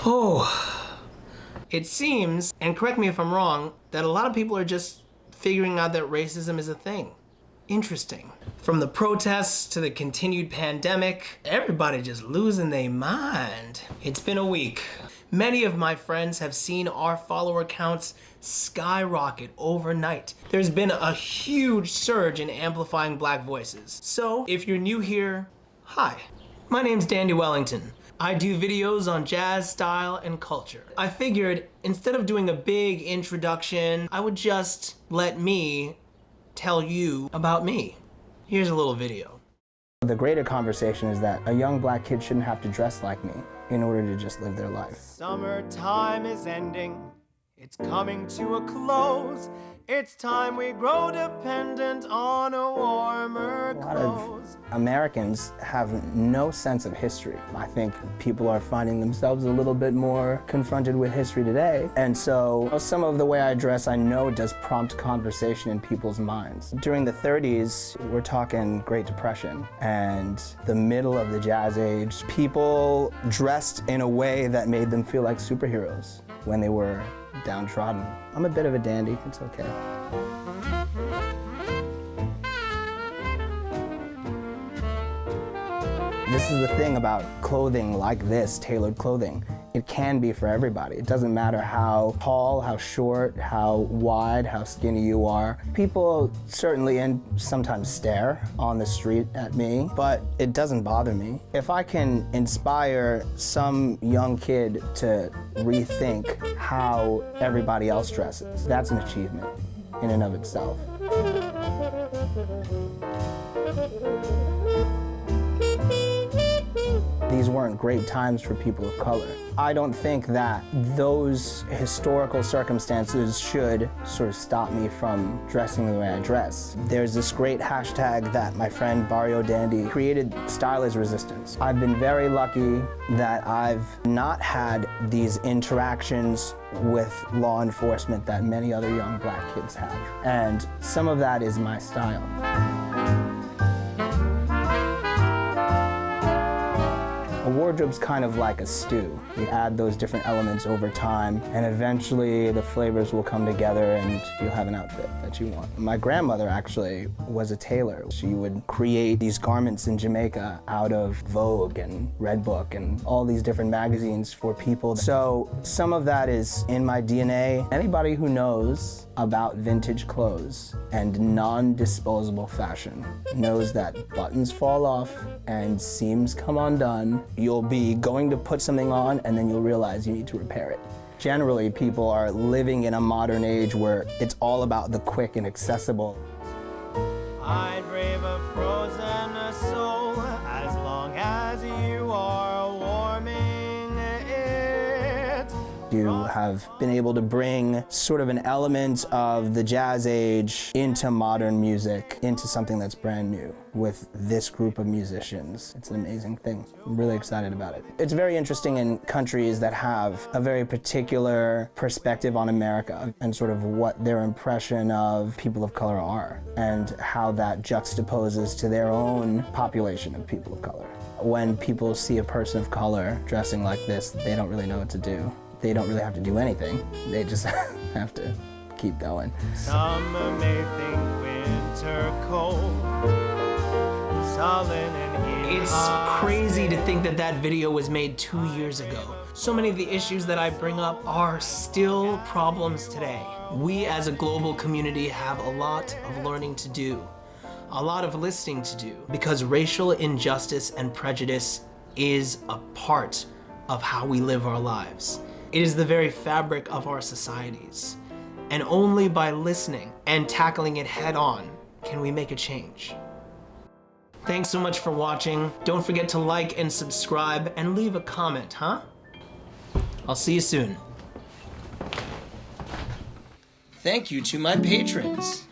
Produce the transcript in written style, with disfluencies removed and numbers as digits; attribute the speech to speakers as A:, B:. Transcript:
A: Oh, it seems, and correct me if I'm wrong, that a lot of people are just figuring out that racism is a thing. Interesting. From the protests to the continued pandemic, everybody just losing their mind. It's been a week. Many of my friends have seen our follower counts skyrocket overnight. There's been a huge surge in amplifying Black voices. So, if you're new here, hi. My name's Dandy Wellington. I do videos on jazz, style, and culture. I figured instead of doing a big introduction, I would just let me tell you about me. Here's a little video.
B: The greater conversation is that a young Black kid shouldn't have to dress like me in order to just live their life.
C: Summertime is ending. It's coming to a close. It's time we grow dependent on a warmer clothes.
B: A lot of Americans have no sense of history. I think people are finding themselves a little bit more confronted with history today. And so some of the way I dress, I know does prompt conversation in people's minds. During the 30s, we're talking Great Depression and the middle of the Jazz Age, people dressed in a way that made them feel like superheroes when they were downtrodden. I'm a bit of a dandy, it's okay. This is the thing about clothing like this, tailored clothing. It can be for everybody. It doesn't matter how tall, how short, how wide, how skinny you are. People certainly and sometimes stare on the street at me, but it doesn't bother me. If I can inspire some young kid to rethink how everybody else dresses, that's an achievement in and of itself. These weren't great times for people of color. I don't think that those historical circumstances should sort of stop me from dressing the way I dress. There's this great hashtag that my friend Barrio Dandy created, Style is Resistance. I've been very lucky that I've not had these interactions with law enforcement that many other young Black kids have. And some of that is my style. A wardrobe's kind of like a stew. You add those different elements over time, and eventually the flavors will come together and you'll have an outfit that you want. My grandmother actually was a tailor. She would create these garments in Jamaica out of Vogue and Red Book and all these different magazines for people. So some of that is in my DNA. Anybody who knows about vintage clothes and non-disposable fashion knows that buttons fall off and seams come undone. You'll be going to put something on and then you'll realize you need to repair it. Generally, people are living in a modern age where it's all about the quick and accessible.
C: I'd brave a frozen soul as long as you are warming it.
B: You have been able to bring sort of an element of the Jazz Age into modern music, into something that's brand new with this group of musicians. It's an amazing thing. I'm really excited about it. It's very interesting in countries that have a very particular perspective on America and sort of what their impression of people of color are and how that juxtaposes to their own population of people of color. When people see a person of color dressing like this, they don't really know what to do. They don't really have to do anything. They just have to keep going.
C: Some may think winter cold, sullen and
A: It's crazy to think that that video was made 2 years ago. So many of the issues that I bring up are still problems today. We as a global community have a lot of learning to do, a lot of listening to do, because racial injustice and prejudice is a part of how we live our lives. It is the very fabric of our societies. And only by listening and tackling it head on can we make a change. Thanks so much for watching. Don't forget to like and subscribe and leave a comment, huh? I'll see you soon. Thank you to my patrons.